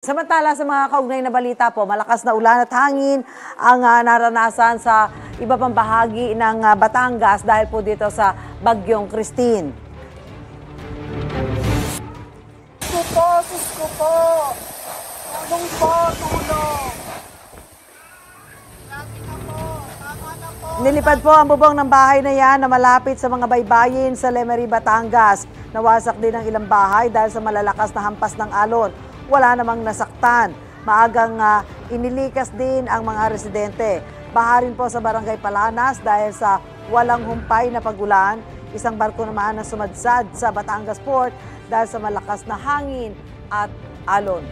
Samantala sa mga kaugnay na balita po, malakas na ulan at hangin ang naranasan sa iba pang bahagi ng Batangas dahil po dito sa Bagyong Christine. Sus ko po! Tulong po! Tulong! Lagi na po! Tama na po! Nilipad po ang bubong ng bahay na yan na malapit sa mga baybayin sa Lemery, Batangas. Nawasak din ang ilang bahay dahil sa malalakas na hampas ng alon. Wala namang nasaktan. Maagang inilikas din ang mga residente. Baha rin po sa Barangay Palanas dahil sa walang humpay na pag-ulan. Isang barko naman ang sumadsad sa Batangas Port dahil sa malakas na hangin at alon.